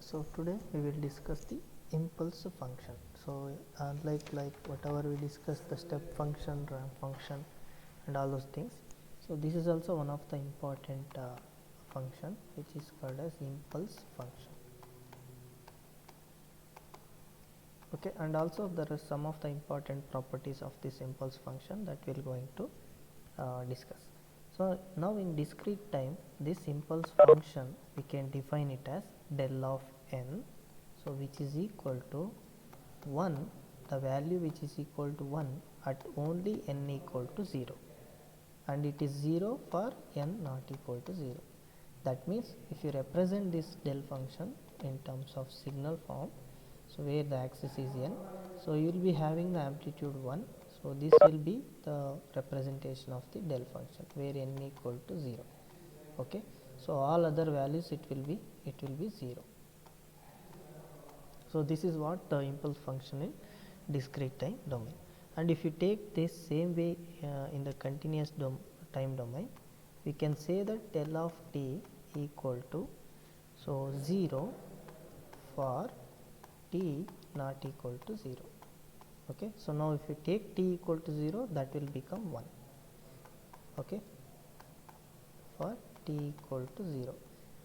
So today we will discuss the impulse function. So like whatever we discussed, the step function, ramp function and all those things, so this is also one of the important function which is called as impulse function. Okay, and also there are some of the important properties of this impulse function that we are going to discuss. So now in discrete time, this impulse function we can define it as del of n, so which is equal to 1, the value which is equal to 1 at only n equal to 0, and it is 0 for n not equal to 0. That means if you represent this del function in terms of signal form, so where the axis is n, so you will be having the amplitude 1, so this will be the representation of the del function where n equal to 0. Okay, so all other values it will be 0. So this is what the impulse function in discrete time domain. And if you take this same way in the continuous time domain, we can say that del of t equal to 0 for t not equal to 0. Okay, so now if you take t equal to 0, that will become 1. Okay, for t equal to 0.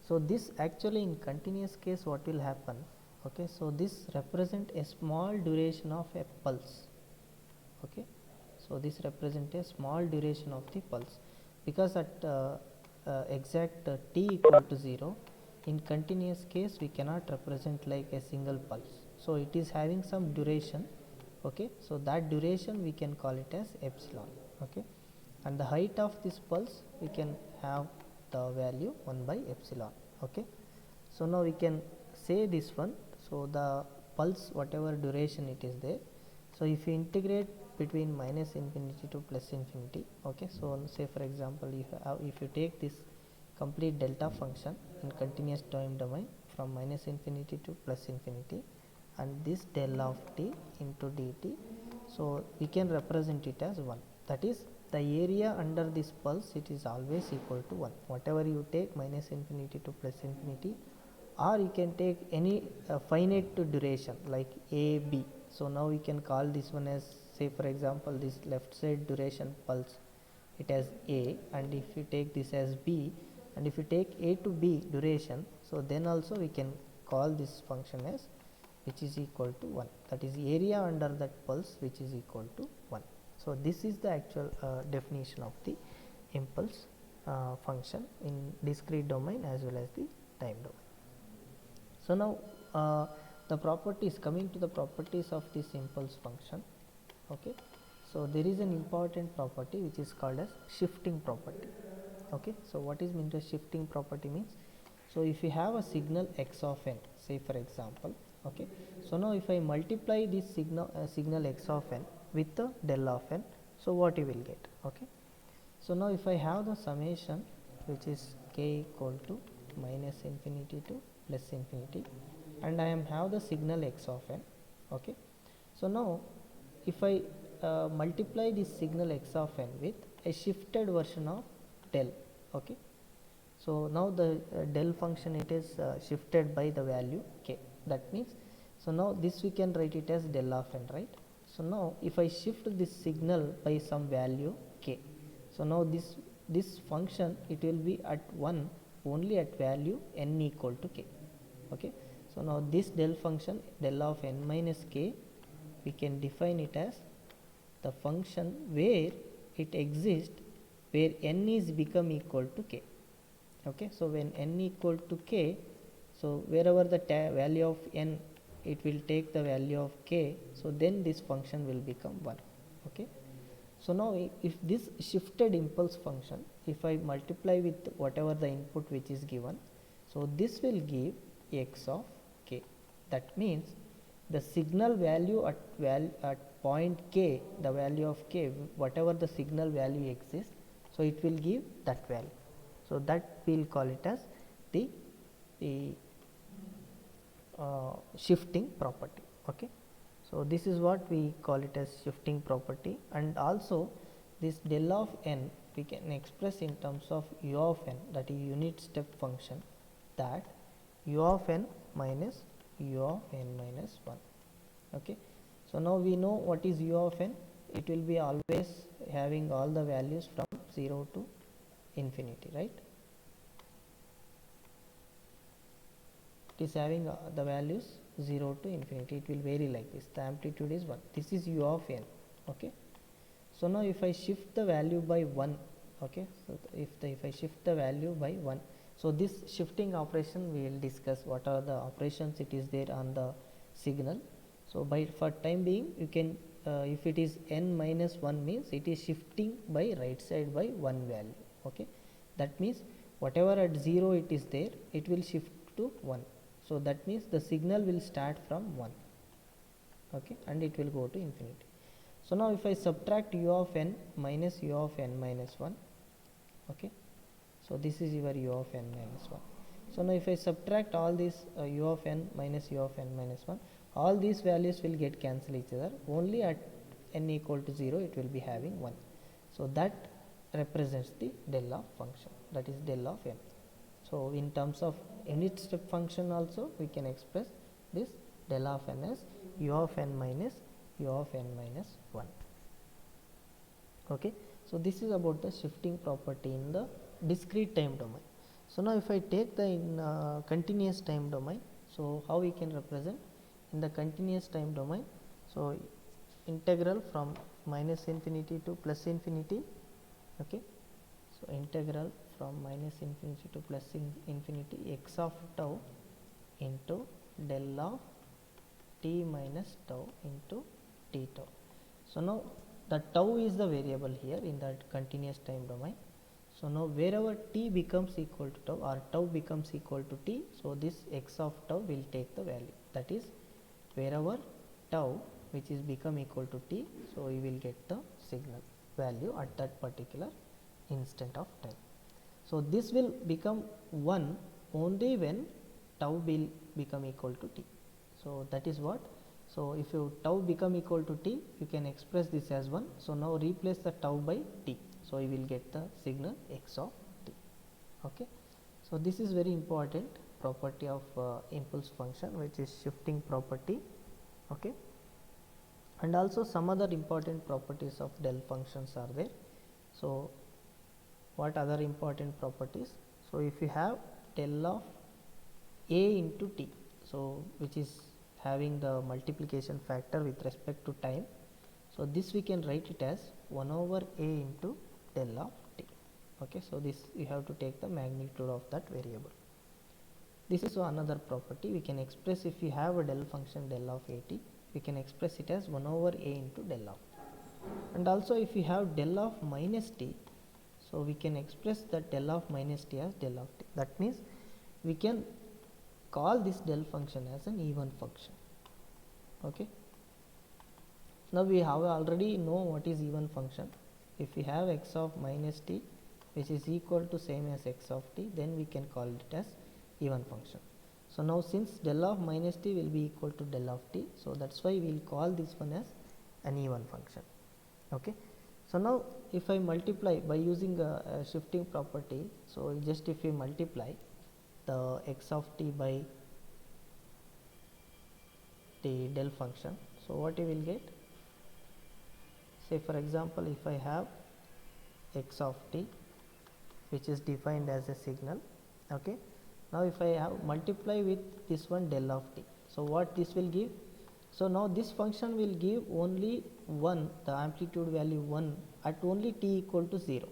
So this actually in continuous case what will happen? Okay, so this represent a small duration of a pulse. Okay, so this represent a small duration of the pulse, because at exact t equal to 0, in continuous case we cannot represent like a single pulse, so it is having some duration. Okay, so that duration we can call it as epsilon. Okay, and the height of this pulse we can have the value 1 by epsilon. Okay, so now we can say this one, so the pulse whatever duration it is there, so if you integrate between minus infinity to plus infinity, okay, so say for example if you take this complete delta function in continuous time domain from minus infinity to plus infinity, and this del of t into dt, so we can represent it as 1. That is, the area under this pulse, it is always equal to 1, whatever you take minus infinity to plus infinity, or you can take any finite duration like a b. So now we can call this one as, say for example, this left side duration pulse, it as a, and if you take this as b, and if you take a to b duration, so then also we can call this function as which is equal to 1, that is area under that pulse which is equal to 1. So this is the actual definition of the impulse function in discrete domain as well as the time domain. So now the properties, coming to the properties of this impulse function. Okay, so there is an important property which is called as shifting property. Okay, so what is meant by shifting property means, so if you have a signal x of n, say for example, okay, so now if I multiply this signal x of n with the del of n, so what you will get? Okay, so now if I have the summation which is k equal to minus infinity to plus infinity, and I am have the signal x of n. Okay, so now if I multiply this signal x of n with a shifted version of del. Okay, so now the del function, it is shifted by the value k. That means, so now this we can write it as del of n, right? So now if I shift this signal by some value k, so now this function it will be at 1 only at value n equal to k. Okay, so now this del function, del of n minus k, we can define it as the function where it exists where n is become equal to k. Okay, so when n equal to k, so wherever the value of n, it will take the value of k, so then this function will become 1. Okay, so now if this shifted impulse function, if I multiply with whatever the input which is given, so this will give x of k. That means the signal value at point k, the value of k, whatever the signal value exists, so it will give that value. So that we will call it as the shifting property. Okay, so this is what we call it as shifting property. And also this del of n we can express in terms of u of n, that is unit step function, that u of n minus u of n minus 1. Okay, so now we know what is u of n. It will be always having all the values from 0 to infinity, right? It is having the values 0 to infinity. It will vary like this. The amplitude is 1. This is u of n. Okay, so now if I shift the value by 1, okay, so if I shift the value by 1, so this shifting operation we will discuss what are the operations it is there on the signal. So by for time being you can if it is n minus 1 means it is shifting by right side by 1 value. Okay, that means whatever at 0 it is there, it will shift to 1. So that means the signal will start from 1, okay, and it will go to infinity. So now if I subtract u of n minus u of n minus 1, okay, so this is your u of n minus 1. So now if I subtract all these u of n minus u of n minus 1, all these values will get cancel each other. Only at n equal to 0 it will be having 1. So that represents the del of function, that is del of n. So in terms of unit step function also we can express this del of n as u of n minus u of n minus 1. Okay, so this is about the shifting property in the discrete time domain. So now if I take the continuous time domain, so how we can represent in the continuous time domain? So integral from minus infinity to plus infinity. Okay, so integral from minus infinity to plus infinity x of tau into del of t minus tau into t tau. So now the tau is the variable here in that continuous time domain. So now wherever t becomes equal to tau or tau becomes equal to t, so this x of tau will take the value, that is wherever tau which is become equal to t, so we will get the signal value at that particular instant of time. So this will become 1 only when tau will become equal to t. So that is what. So if you tau become equal to t, you can express this as 1. So now replace the tau by t. So you will get the signal x of t. Okay. So this is very important property of impulse function, which is shifting property. Okay. And also some other important properties of del functions are there. So what other important properties? So if you have del of a into t, so which is having the multiplication factor with respect to time, so this we can write it as 1 over a into del of t. Okay, so this you have to take the magnitude of that variable. This is another property we can express. If you have a del function del of at, we can express it as 1 over a into del of t. And also if you have del of minus t, so we can express the del of minus t as del of t. That means we can call this del function as an even function. Okay. Now we have already know what is even function. If we have x of minus t which is equal to same as x of t, then we can call it as even function. So now since del of minus t will be equal to del of t, so that's why we will call this one as an even function. Okay. So now if I multiply by using a shifting property, so just if we multiply the x of t by the del function, so what you will get? Say for example, if I have x of t which is defined as a signal, okay. Now if I have multiply with this one del of t, so what this will give? So now this function will give only 1, the amplitude value 1 at only t equal to 0.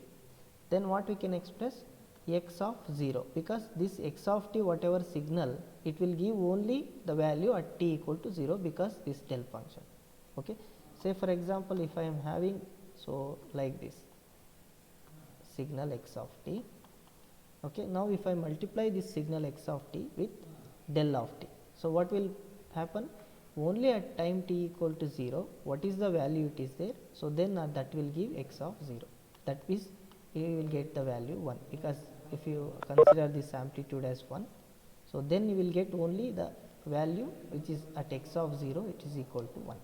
Then what we can express? X of 0, because this x of t whatever signal, it will give only the value at t equal to 0 because this del function. Okay. Say for example, if I am having so like this signal x of t. Okay. Now if I multiply this signal x of t with del of t, so what will happen? Only at time t equal to 0, what is the value it is there? So then that will give x of 0. That means you will get the value 1, because if you consider this amplitude as 1, so then you will get only the value which is at x of 0, it is equal to 1.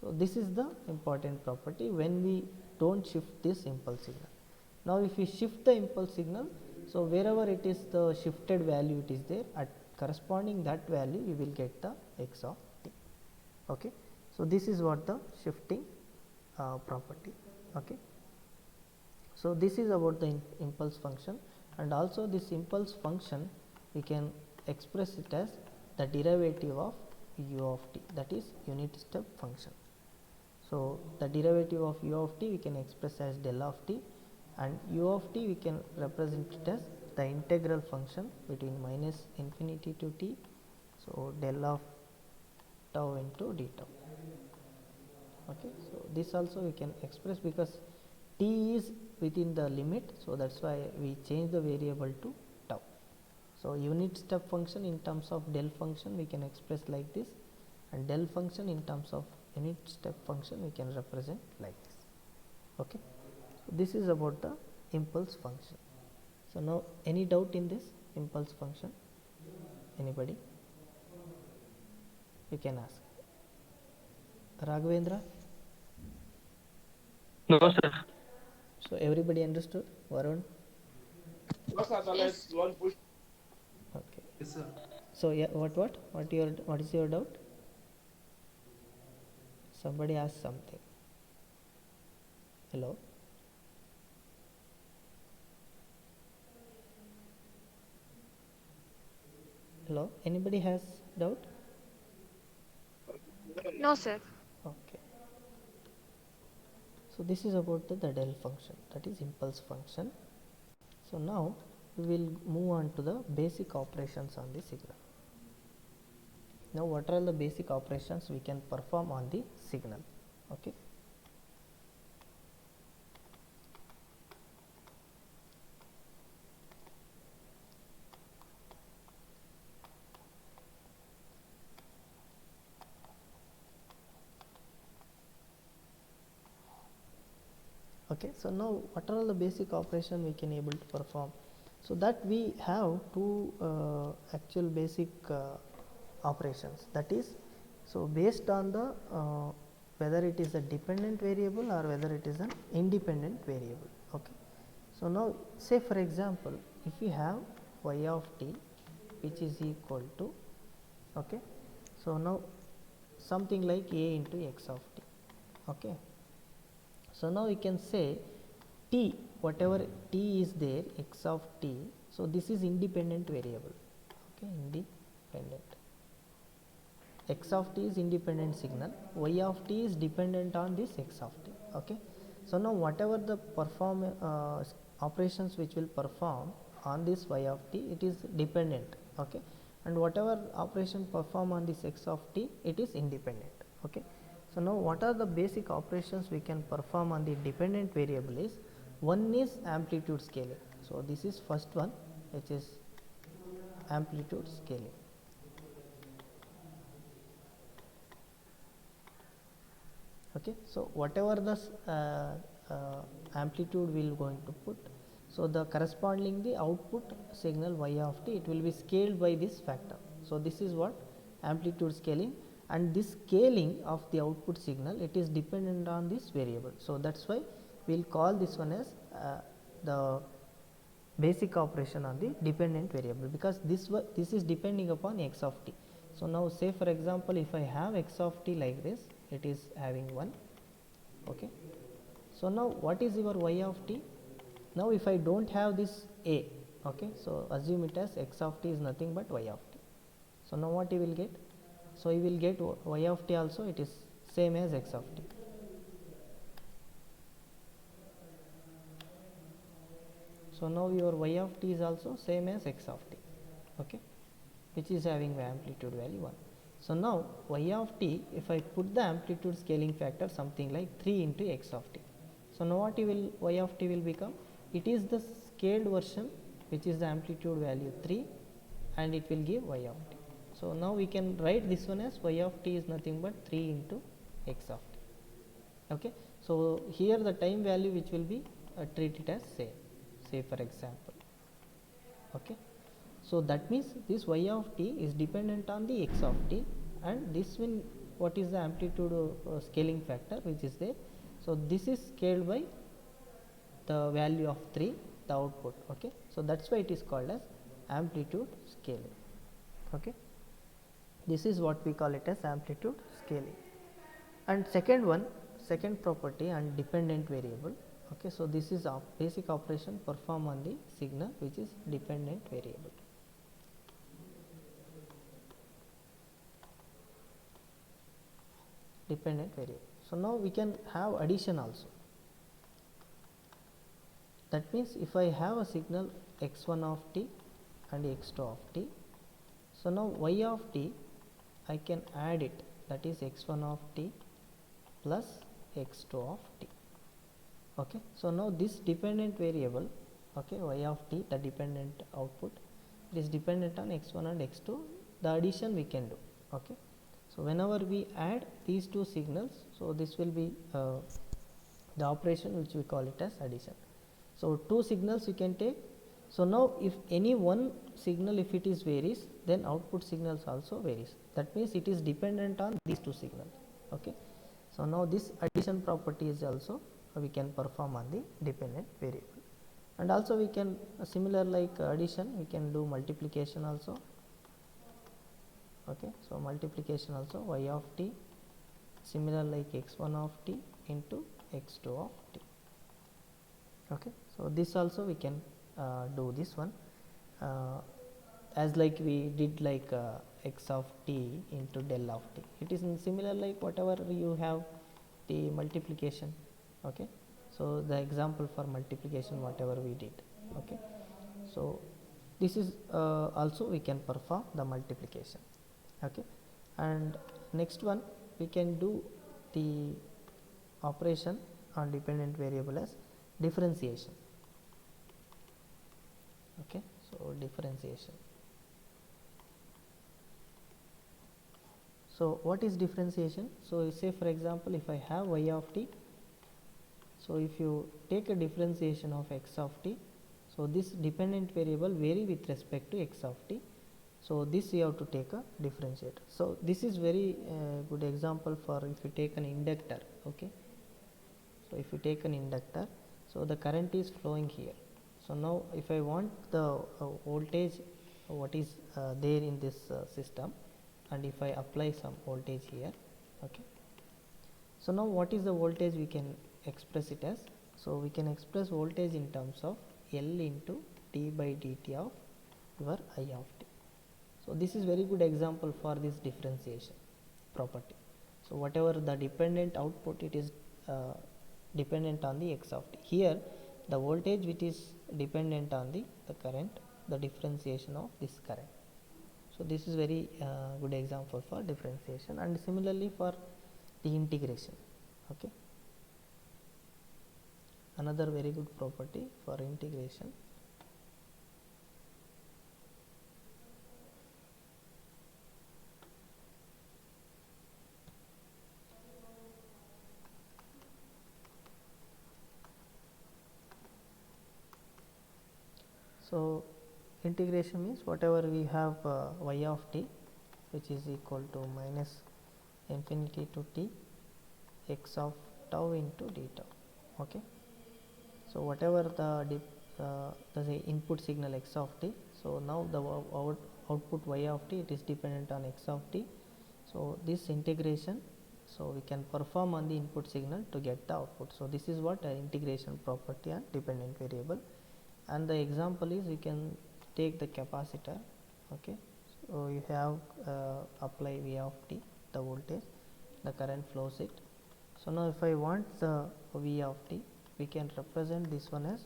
So this is the important property when we don't shift this impulse signal. Now if we shift the impulse signal, so wherever it is the shifted value it is there, at corresponding that value you will get the x of t. Okay. So, this is what the shifting property. Okay. So, this is about the impulse function, and also this impulse function we can express it as the derivative of u of t, that is unit step function. So, the derivative of u of t we can express as del of t, and u of t we can represent it as the integral function between minus infinity to t. So, del of tau into d tau. Okay. So, this also we can express because t is within the limit. So, that is why we change the variable to tau. So, unit step function in terms of del function we can express like this, and del function in terms of unit step function we can represent like this. Okay. So, this is about the impulse function. So, now any doubt in this impulse function? Anybody? You can ask. Raghavendra? No, sir. So, everybody understood? Varun? Yes. Okay. Yes, sir. So, yeah, what is your doubt? Somebody asked something. Hello? Hello? Anybody has doubt? No, sir. Okay. So, this is about the del function, that is impulse function. So, now we will move on to the basic operations on the signal. Now, what are the basic operations we can perform on the signal? Okay. Okay. So, now what are all the basic operation we can able to perform? So, that we have two actual basic operations, that is, so based on the whether it is a dependent variable or whether it is an independent variable. Okay. So, now say for example, if we have y of t which is equal to, okay, so now something like a into x of t. Okay. So, now we can say t, whatever t is there, x of t, so this is independent variable. Okay, independent. X of t is independent signal, y of t is dependent on this x of t. Okay. So, now whatever the operations which will perform on this y of t, it is dependent. Okay. And whatever operation perform on this x of t, it is independent. Okay. So, now what are the basic operations we can perform on the dependent variable is, one is amplitude scaling. So, this is first one, which is amplitude scaling. Okay. So, whatever the amplitude we will going to put, so the corresponding the output signal y of t, it will be scaled by this factor. So, this is what amplitude scaling, and this scaling of the output signal, it is dependent on this variable. So, that is why we will call this one as the basic operation on the dependent variable, because this is depending upon x of t. So, now say for example, if I have x of t like this, it is having 1. Okay. So, now what is your y of t? Now, if I do not have this a, okay, so assume it as x of t is nothing but y of t. So, now what you will get? So, you will get y of t also, it is same as x of t. So, now your y of t is also same as x of t, okay, which is having the amplitude value 1. So, now y of t, if I put the amplitude scaling factor something like 3 into x of t. So, now what you will y of t will become? It is the scaled version which is the amplitude value 3, and it will give y of t. So, now we can write this one as y of t is nothing but 3 into x of t. Okay. So, here the time value which will be treated as same, say for example. Okay. So, that means this y of t is dependent on the x of t, and this will, what is the amplitude scaling factor which is there. So, this is scaled by the value of 3, the output. Okay. So, that is why it is called as amplitude scaling. Okay, this is what we call it as amplitude scaling. And second property and dependent variable. Okay, so this is a basic operation performed on the signal which is dependent variable. Dependent variable. So now we can have addition also. That means if I have a signal x1 of t and x2 of t, so now y of t I can add it, that is x1 of t plus x2 of t. Okay, so now this dependent variable, okay, y of t, the dependent output, it is dependent on x1 and x2, the addition we can do. Okay, so whenever we add these two signals, so this will be the operation which we call it as addition. So two signals you can take. So now if any one signal, if it is varies, then output signals also varies. That means it is dependent on these two signals. Okay, so now this addition property is also we can perform on the dependent variable. And also we can similar like addition, we can do multiplication also. Okay, so multiplication also y of t similar like x1 of t into x2 of t. Okay, so this also we can do this one as like we did like x of t into del of t. It is similar like whatever you have the multiplication. Okay, so the example for multiplication whatever we did. Okay, so this is also we can perform the multiplication. Okay, and next one we can do the operation on dependent variable as differentiation. Okay, so differentiation. So what is differentiation? So say for example if I have y of t, so if you take a differentiation of x of t, so this dependent variable vary with respect to x of t, so this you have to take a differentiator. So this is very good example for if you take an inductor. Okay, so if you take an inductor, so the current is flowing here. So now if I want the voltage what is there in this system, and if I apply some voltage here. Okay, so now what is the voltage we can express it as? So we can express voltage in terms of L into d by dt of your I of t. So this is very good example for this differentiation property. So whatever the dependent output, it is dependent on the x of t. Here the voltage which is dependent on the current, the differentiation of this current. So this is very good example for differentiation. And similarly for the integration. Okay, another very good property for integration. So integration means whatever we have y of t which is equal to minus infinity to t x of tau into d tau. Okay, so whatever the input signal x of t, so now the output y of t, it is dependent on x of t. So this integration, so we can perform on the input signal to get the output. So this is what integration property and dependent variable. And the example is you can take the capacitor. Okay, so you have apply v of t, the voltage, the current flows it. So now if I want the v of t, we can represent this one as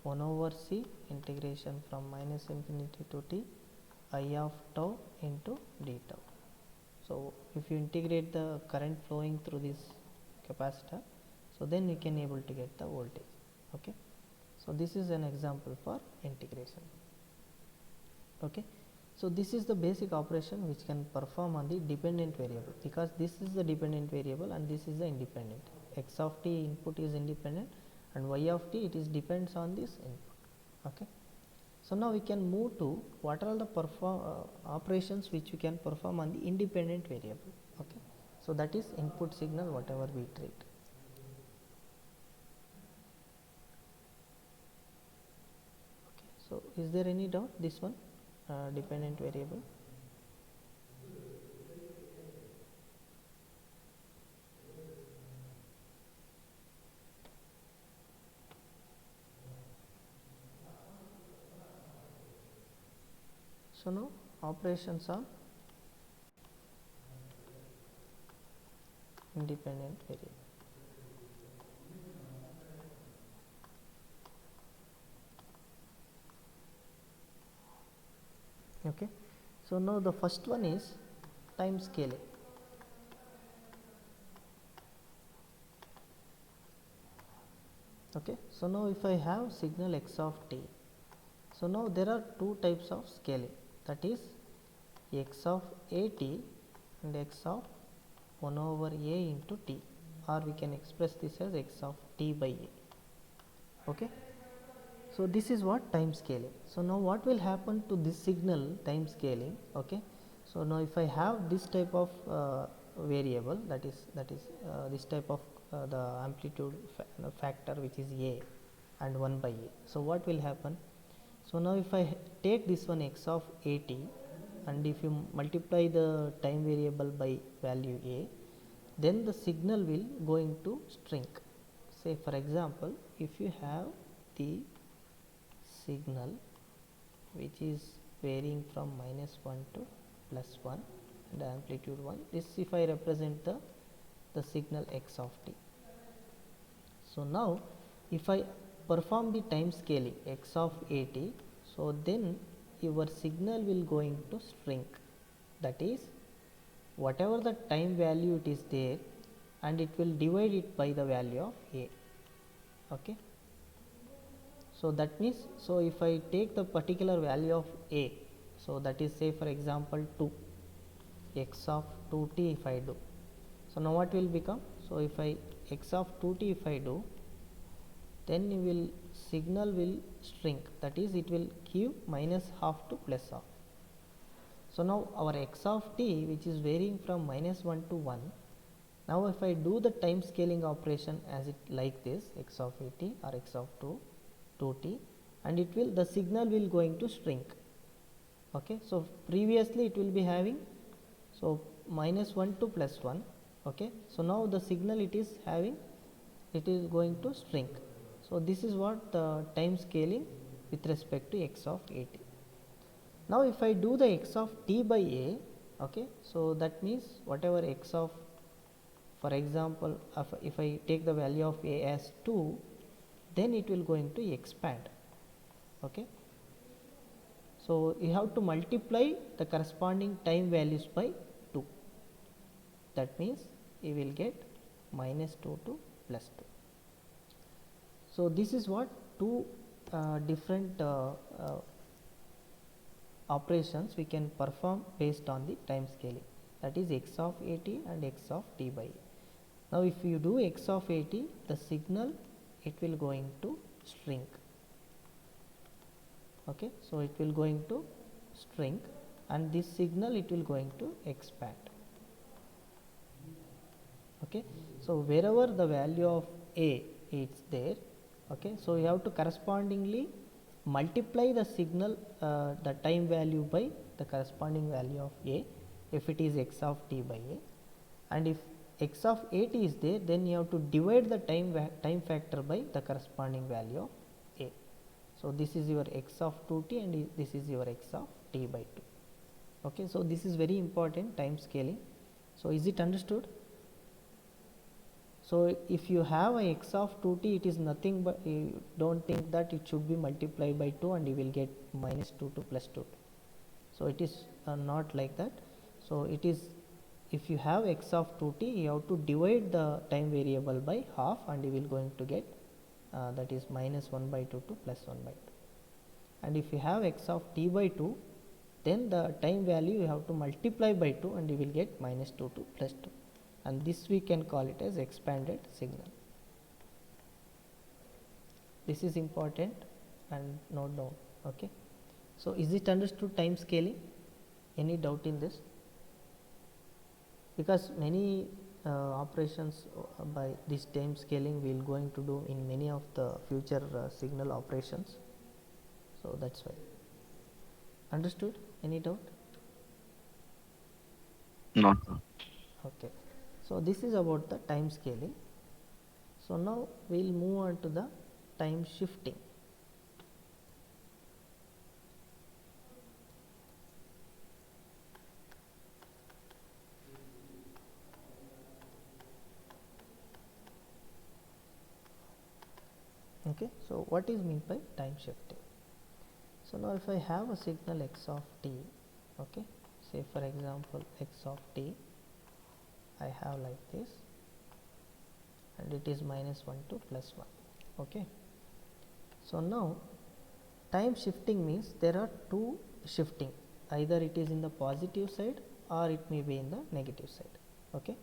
1 over c integration from minus infinity to t I of tau into d tau. So if you integrate the current flowing through this capacitor, so then you can able to get the voltage. Okay, so this is an example for integration. Okay, so this is the basic operation which can perform on the dependent variable, because this is the dependent variable and this is the independent. X of t input is independent and y of t, it is depends on this input. Okay, so now we can move to what are the operations which we can perform on the independent variable. Okay, so that is input signal whatever we treat. Okay, so is there any doubt this one dependent variable? So now operations on independent variable. Okay, so now the first one is time scaling. Okay, so now if I have signal x of t, so now there are two types of scaling, that is x of a t and x of 1 over a into t, or we can express this as x of t by a. Okay, so this is what time scaling. So now what will happen to this signal time scaling? Okay, so now if I have this type of variable, that is this type of the amplitude factor, which is a and 1 by a. So what will happen? So now if I take this one x of a t, and if you multiply the time variable by value a, then the signal will going to shrink. Say for example, if you have the signal which is varying from -1 to +1 and amplitude 1, this if I represent the signal x of t. So now if I perform the time scaling x of a t, so then your signal will going to shrink, that is whatever the time value it is there, and it will divide it by the value of a. Okay, so that means, so if I take the particular value of a, so that is say for example 2, x of 2t if I do, so now what will become? So if I x of 2t if I do, then you will signal will shrink, that is it will give -half to +half. So now our x of t, which is varying from -1 to 1, now if I do the time scaling operation as it like this, x of a t or x of 2t, and it will, the signal will going to shrink. Okay, so previously it will be having, so -1 to +1. Okay, so now the signal it is having, it is going to shrink. So this is what the time scaling with respect to x of a t. Now if I do the x of t by a, okay, so that means whatever x of, for example, if I take the value of a as 2, then it will going to expand. Okay, so you have to multiply the corresponding time values by 2, that means you will get -2 to +2. So this is what two different operations we can perform based on the time scaling, that is x of a t and x of t by a. Now if you do x of a t, the signal it will going to shrink. Okay, so it will going to shrink, and this signal it will going to expand. Okay, so wherever the value of a is there, okay, so you have to correspondingly multiply the signal the time value by the corresponding value of a, if it is x of t by a, and if x of a t is there, then you have to divide the time factor by the corresponding value of a. So this is your x of 2t and this is your x of t by 2. Okay, so this is very important, time scaling. So is it understood? So if you have a x of 2t, it is nothing but, you don't think that it should be multiplied by 2 and you will get -2 to +2. So it is not like that. So it is, if you have x of 2t, you have to divide the time variable by half and you will going to get that is -1 by 2 to +1 by 2. And if you have x of t by 2, then the time value you have to multiply by 2 and you will get -2 to +2, and this we can call it as expanded signal. This is important and note down. Okay, so is it understood time scaling? Any doubt in this? Because many operations by this time scaling we will going to do in many of the future signal operations, so that's why. Understood? Any doubt? Not. Okay, so this is about the time scaling. So now we will move on to the time shifting. So what is meant by time shifting? So now if I have a signal x of t, okay, say for example x of t I have like this, and it is -1 to +1, okay. So now time shifting means there are two shifting, either it is in the positive side or it may be in the negative side, okay.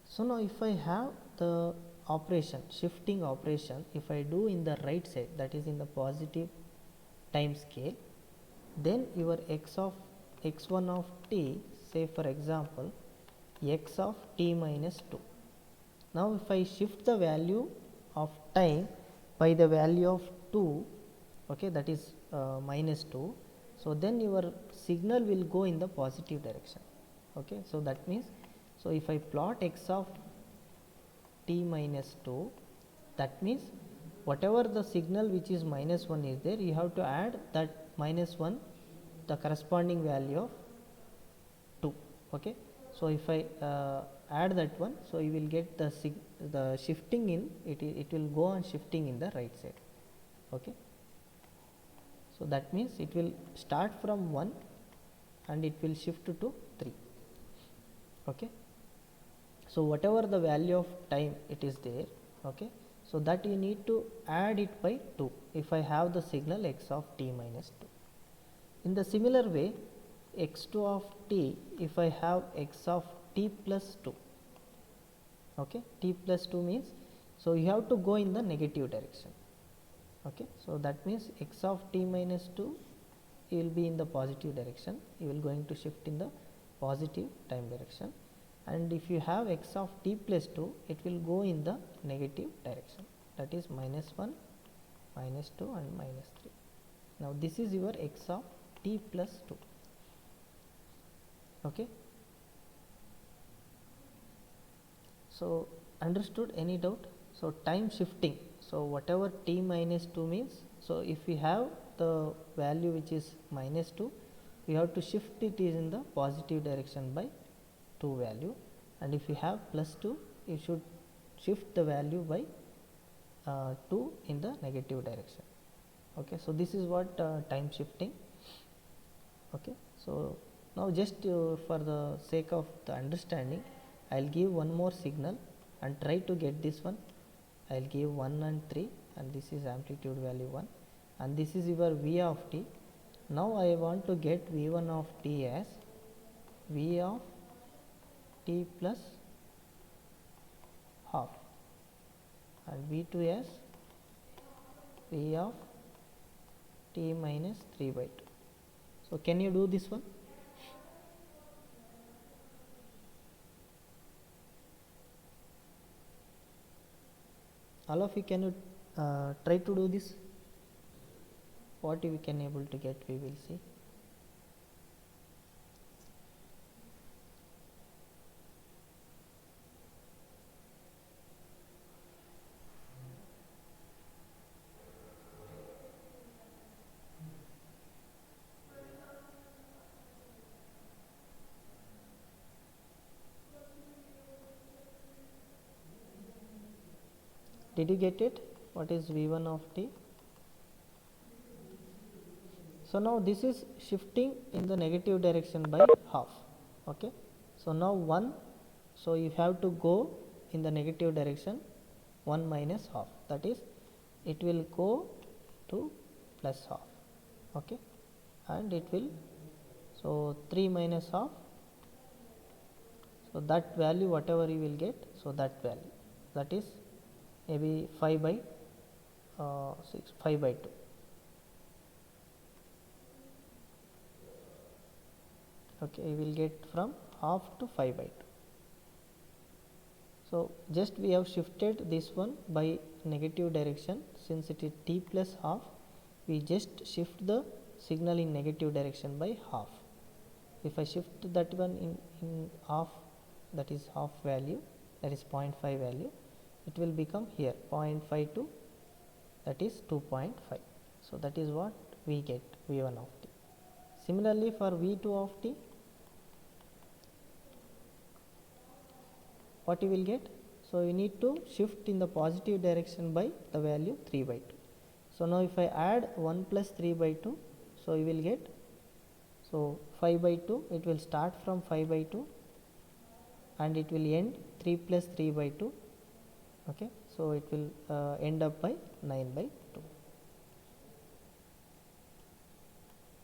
So now if I have the operation, shifting operation, if I do in the right side, that is in the positive time scale, then your x1 of t, say for example x of t minus 2. Now if I shift the value of time by the value of 2, okay, that is -2, so then your signal will go in the positive direction, okay. So that means, so if I plot x of t minus 2, that means whatever the signal which is -1 is there, you have to add that -1 the corresponding value of 2, okay. So if I add that one, so you will get the shifting in it will go on shifting in the right side, okay. So that means it will start from 1 and it will shift to 3, okay. So whatever the value of time it is there, okay, so that you need to add it by 2 if I have the signal x of t minus 2. In the similar way, x2 of t, if I have x of t plus 2, okay, t plus 2 means, so you have to go in the negative direction, okay. So that means x of t minus 2, you will be in the positive direction, you will going to shift in the positive time direction, and if you have x of t plus 2, it will go in the negative direction, that is -1, -2 and -3. Now this is your x of t plus 2, okay. So understood? Any doubt? So time shifting, so whatever t minus 2 means, so if we have the value which is -2, we have to shift it is in the positive direction by 2 value, and if you have +2, you should shift the value by 2 in the negative direction, okay. So this is what time shifting, okay. So now just for the sake of the understanding, I will give one more signal and try to get this one. I will give 1 and 3, and this is amplitude value 1, and this is your v of t. Now I want to get v1 of t as v of t plus half, and v2 as v of t minus 3 by 2. So can you do this one? All of you, can you try to do this? What we can able to get, we will see. Did you get it? What is v1 of t? So now this is shifting in the negative direction by half, okay. So now 1, so you have to go in the negative direction 1 minus half, that is it will go to plus half, okay, and it will, so 3 minus half, so that value whatever you will get, so that value, that is maybe 5 by 5 by 2, okay. You will get from half to 5 by 2. So just we have shifted this one by negative direction, since it is t plus half, we just shift the signal in negative direction by half. If I shift that one in half, that is half value, that is 0.5 value, it will become here 0.5 to, that is 2.5. So that is what we get v1 of t. Similarly for v2 of t, what you will get? So you need to shift in the positive direction by the value 3 by 2. So now if I add 1 plus 3 by 2, so you will get, so 5 by 2, it will start from 5 by 2 and it will end 3 plus 3 by 2. Okay, so it will end up by 9 by 2.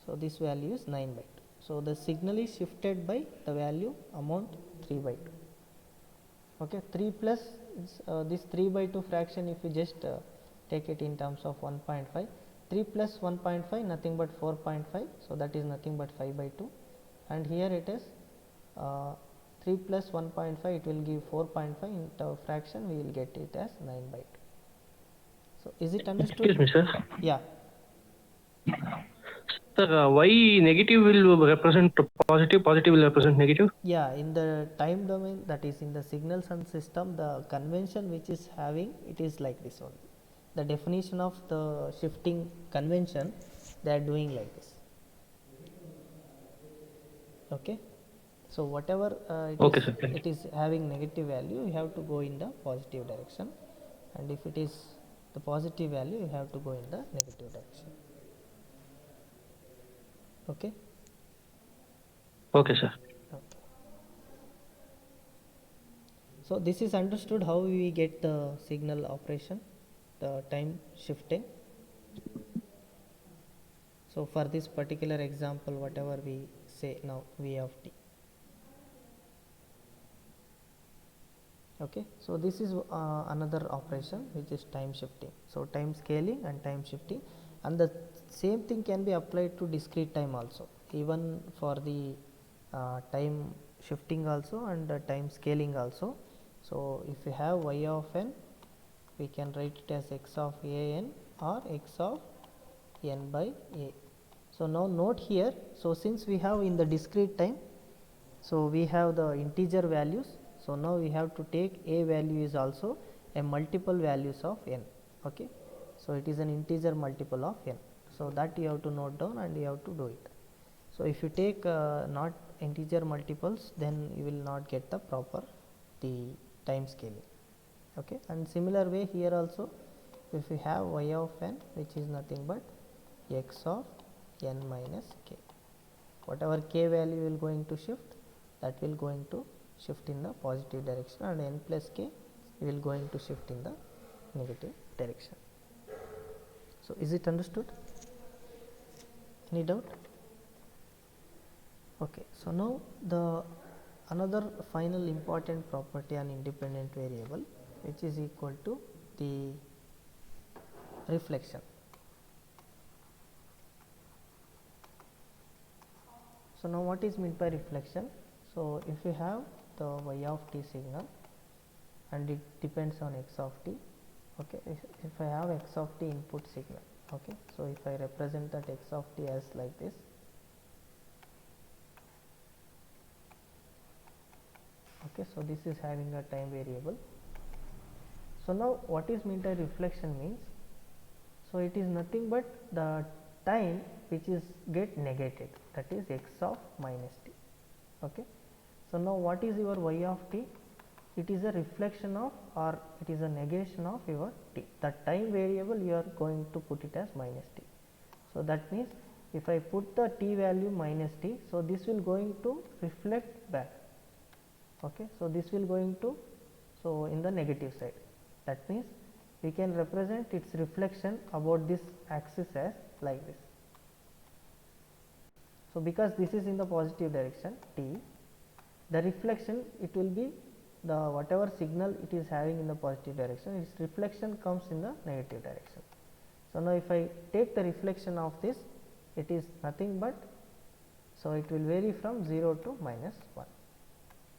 So this value is 9 by 2. So the signal is shifted by the value amount 3 by 2. Okay, 3 plus this 3 by 2 fraction, if you just take it in terms of 1.5, 3 plus 1.5 nothing but 4.5, so that is nothing but 5 by 2, and here it is 3 plus 1.5, it will give 4.5, in the fraction we will get it as 9 by 2. So is it understood? Excuse me, sir. Yeah. Sir, why negative will represent positive, positive will represent negative? Yeah, in the time domain, that is in the signals and system, the convention which is having, it is like this only. The definition of the shifting convention, they are doing like this. Okay, so whatever it is having negative value, you have to go in the positive direction, and if it is the positive value, you have to go in the negative direction. Okay. Okay, sir. Okay. So this is understood how we get the signal operation, the time shifting. So for this particular example, whatever we say now, V of t. Okay, so this is another operation which is time shifting. So time scaling and time shifting, and the same thing can be applied to discrete time also, even for the time shifting also and time scaling also. So if you have y of n, we can write it as x of a n or x of n by a. So now note here, so since we have in the discrete time, so we have the integer values, so now we have to take a value is also a multiple values of n. Okay, so it is an integer multiple of n, so that you have to note down and you have to do it. So if you take not integer multiples, then you will not get the proper the time scaling. Okay, and similar way here also, if you have y of n, which is nothing but x of n minus k, whatever k value will going to shift, that will going to shift in the positive direction, and n plus k will going to shift in the negative direction. So is it understood? Any doubt? Okay, so now the another final important property on independent variable, which is equal to the reflection. So now what is meant by reflection? So if you have the y of t signal and it depends on x of t, okay, if I have x of t input signal, okay, so if I represent that x of t as like this, okay, so this is having a time variable. So now what is meant by reflection means, so it is nothing but the time which is get negated, that is x of minus t. Okay, so now what is your y of t? It is a reflection of, or it is a negation of your t. The time variable you are going to put it as minus t. So that means if I put the t value minus t, so this will going to reflect back. Okay, so this will going to, so in the negative side, that means we can represent its reflection about this axis as like this. So because this is in the positive direction t, the reflection, it will be the whatever signal it is having in the positive direction, its reflection comes in the negative direction. So now if I take the reflection of this, it is nothing but, so it will vary from 0 to minus 1.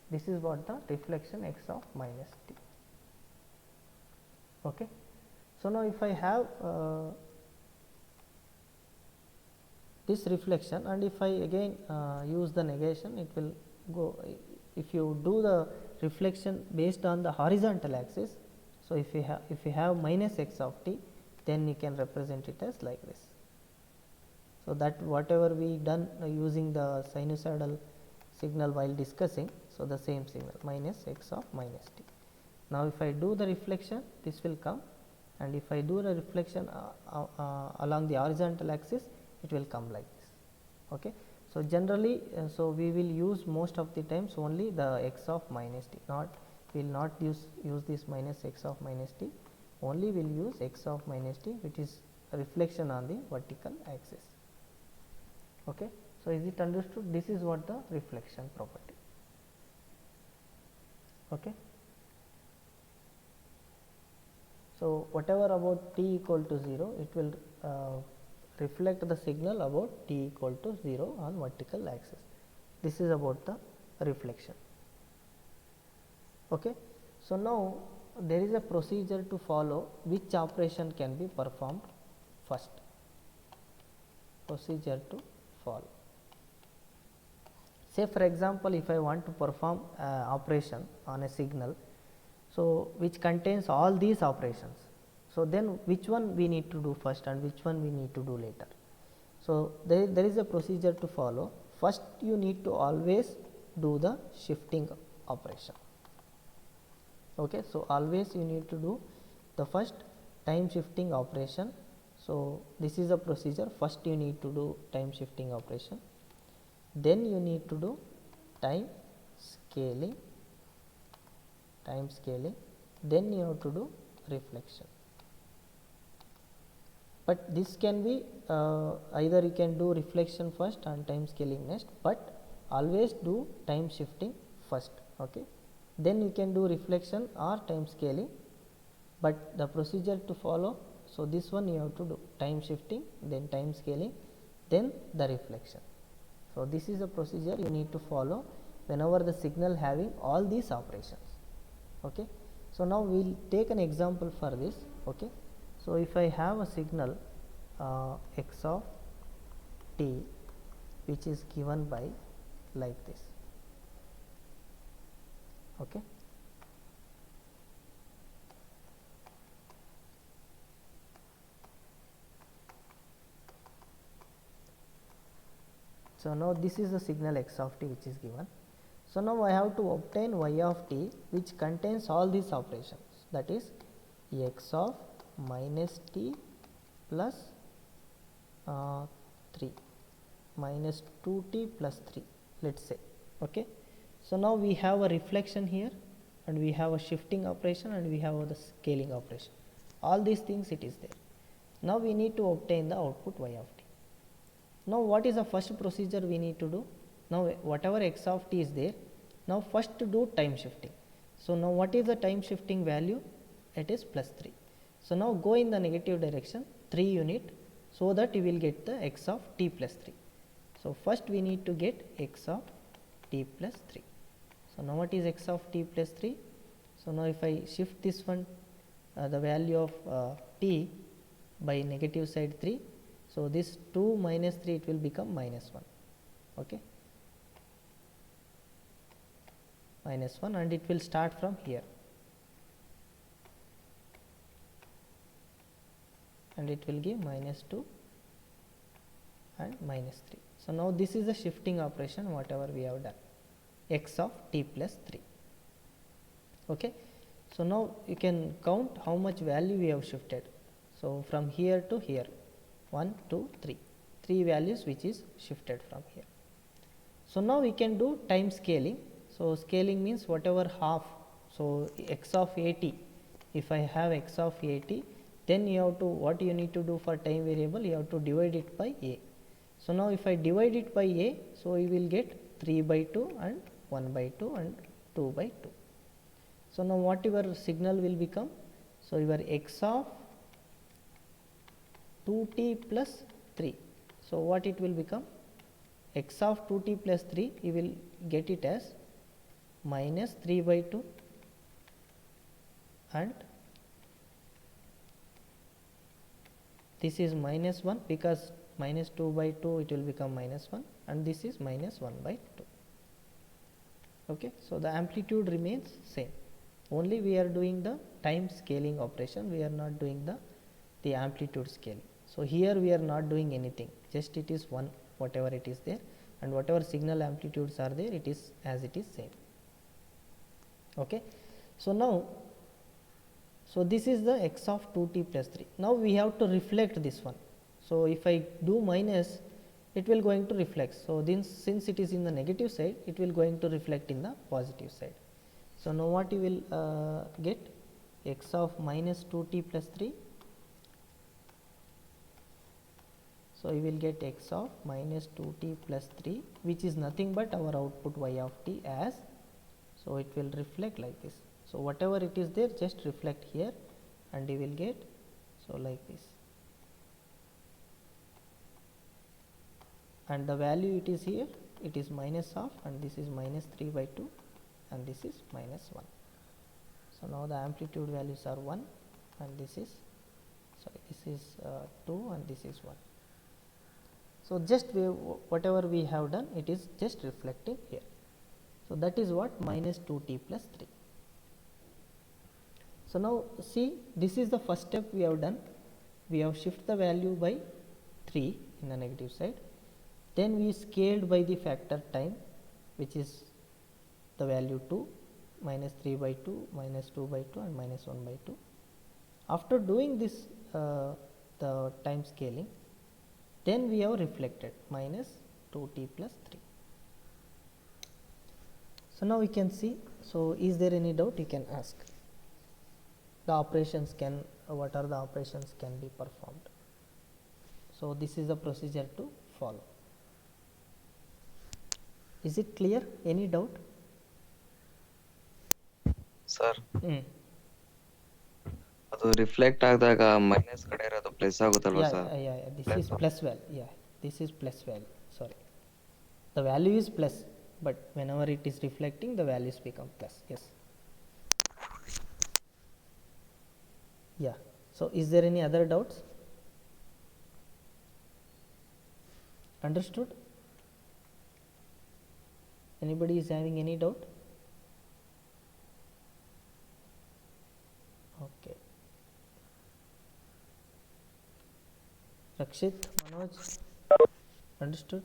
This is what the reflection x of minus t. Okay, so now if I have this reflection, and if I again use the negation, it will go. If you do the reflection based on the horizontal axis, so if you have minus x of t, then you can represent it as like this. So that whatever we done using the sinusoidal signal while discussing, so the same signal minus x of minus t. Now if I do the reflection, this will come, and if I do the reflection along the horizontal axis, it will come like this. Okay. So generally, so we will use most of the times only the x of minus t, not we will not use this minus x of minus t, only we will use x of minus t, which is reflection on the vertical axis. Okay. So is it understood? This is what the reflection property. Okay. So whatever about t equal to 0, it will reflect the signal about t equal to 0 on vertical axis. This is about the reflection. Okay. So now there is a procedure to follow which operation can be performed first. Procedure to follow. Say for example, if I want to perform operation on a signal, so which contains all these operations, so then which one we need to do first and which one we need to do later. So there is a procedure to follow. First you need to always do the shifting operation. Okay. So always you need to do the first time shifting operation. So this is a procedure. First you need to do time shifting operation, then you need to do time scaling, then you have to do reflection. But this can be either you can do reflection first and time scaling next, but always do time shifting first. Okay. Then you can do reflection or time scaling, but the procedure to follow, so this one you have to do time shifting, then time scaling, then the reflection. So this is a procedure you need to follow whenever the signal having all these operations. Okay. So now we will take an example for this. Okay. So if I have a signal x of t, which is given by like this. Okay. So now this is the signal x of t which is given. So now I have to obtain y of t which contains all these operations, that is x of minus t plus 3 minus 2t plus 3, let us say. Okay. So now we have a reflection here, and we have a shifting operation, and we have the scaling operation. All these things it is there. Now we need to obtain the output y of t. Now what is the first procedure we need to do? Now whatever x of t is there, now first to do time shifting. So now what is the time shifting value? It is plus 3. So now go in the negative direction 3 unit, so that you will get the x of t plus 3. So first we need to get x of t plus 3. So now what is x of t plus 3? So now if I shift this one, the value of t by negative side 3, so this 2 minus 3 it will become minus 1. Okay. Minus 1, and it will start from here, and it will give minus 2 and minus 3. So now this is the shifting operation whatever we have done, x of t plus 3. Okay. So now you can count how much value we have shifted. So from here to here, 1, 2, 3, 3 values which is shifted from here. So now we can do time scaling. So scaling means whatever half, so x of at, if I have x of at, then you have to, what you need to do for time variable, you have to divide it by a. So now if I divide it by a, so you will get 3 by 2 and 1 by 2 and 2 by 2. So now what your signal will become? So your x of 2t plus 3. So what it will become? X of 2t plus 3, you will get it as minus 3 by 2 and this is minus 1, because minus 2 by 2 it will become minus 1, and this is minus 1 by 2. Okay. So the amplitude remains same, only we are doing the time scaling operation, we are not doing the amplitude scaling. So here we are not doing anything, just it is 1 whatever it is there, and whatever signal amplitudes are there, it is as it is same. Okay. So now So this is the x of 2t plus 3. Now we have to reflect this one. So if I do minus, it will going to reflect. So then since it is in the negative side, it will going to reflect in the positive side. So now what you will get, x of minus 2t plus 3. So you will get x of minus 2t plus 3, which is nothing but our output y of t as, so it will reflect like this. So whatever it is there, just reflect here and you will get, so like this. And the value it is here, it is minus of, and this is minus 3 by 2 and this is minus 1. So now the amplitude values are 1 and this is, sorry, this is 2 and this is 1. So just whatever we have done, it is just reflecting here. So that is what minus 2t plus 3. So now see, this is the first step we have done. We have shifted the value by 3 in the negative side. Then we scaled by the factor time, which is the value 2, minus 3 by 2, minus 2 by 2 and minus 1 by 2. After doing this the time scaling, then we have reflected minus 2t plus 3. So now we can see, so is there any doubt, you can ask. The operations can, what are the operations can be performed. So this is the procedure to follow. Is it clear? Any doubt? Sir ಅದು reflect ಆದಾಗ minus ಕಡೆ ಇರೋದು plus ಆಗುತ್ತಲ್ವಾ Yeah, sir? this is plus value. Yeah, this is plus value. Sorry, the value is plus, but whenever it is reflecting, the values become plus. Yes. Yeah. So is there any other doubts? Understood? Anybody is having any doubt? Okay. Rakshit, Manoj, understood?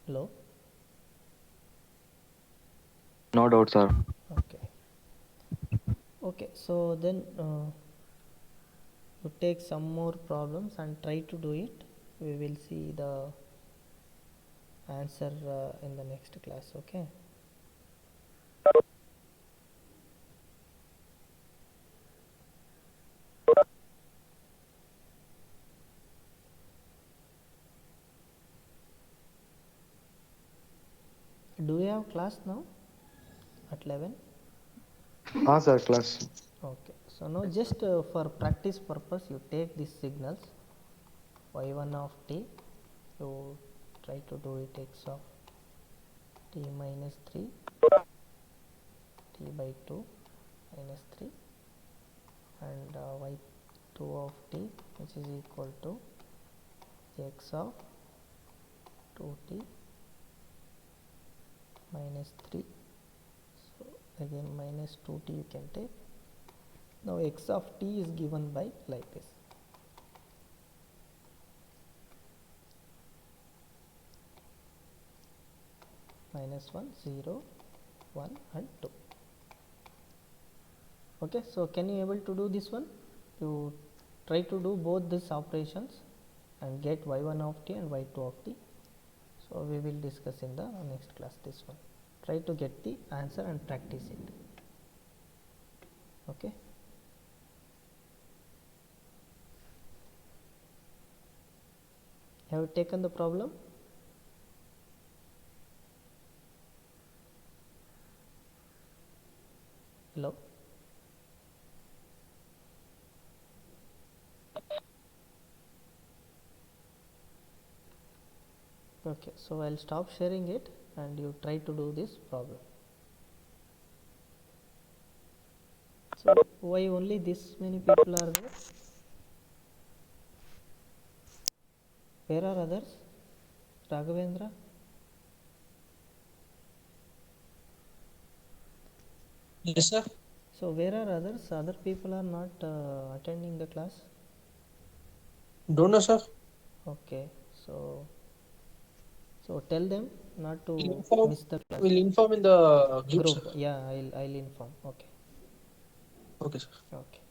Hello? No doubt sir. Okay. Okay, so then you take some more problems and try to do it. We will see the answer in the next class. Okay. Do you have class now at 11? ಹಾಂ sir class. Okay, so now just for practice purpose, you take these signals y1 of t, you try to do it x of t minus 3, t by 2 minus 3, and y2 of t, which is equal to x of 2t minus 3. So again minus 2t you can take. Now x of t is given by like this. Minus 1, 0, 1 and 2. Okay, so can you able to do this one? You try to do both these operations and get y1 of t and y2 of t. So we will discuss in the next class this one. Try to get the answer and practice it. Okay. Have you taken the problem? Hello? Okay, so I'll stop sharing it and you try to do this problem. So why only this many people are there? Where are others? Raghavendra? Yes, sir. So where are others? Other people are not attending the class. Don't know, sir. Okay, so tell them not to Inform, miss the class. we'll inform in the group, Group, sir. yeah, I'll inform. Okay, Okay, sir. okay.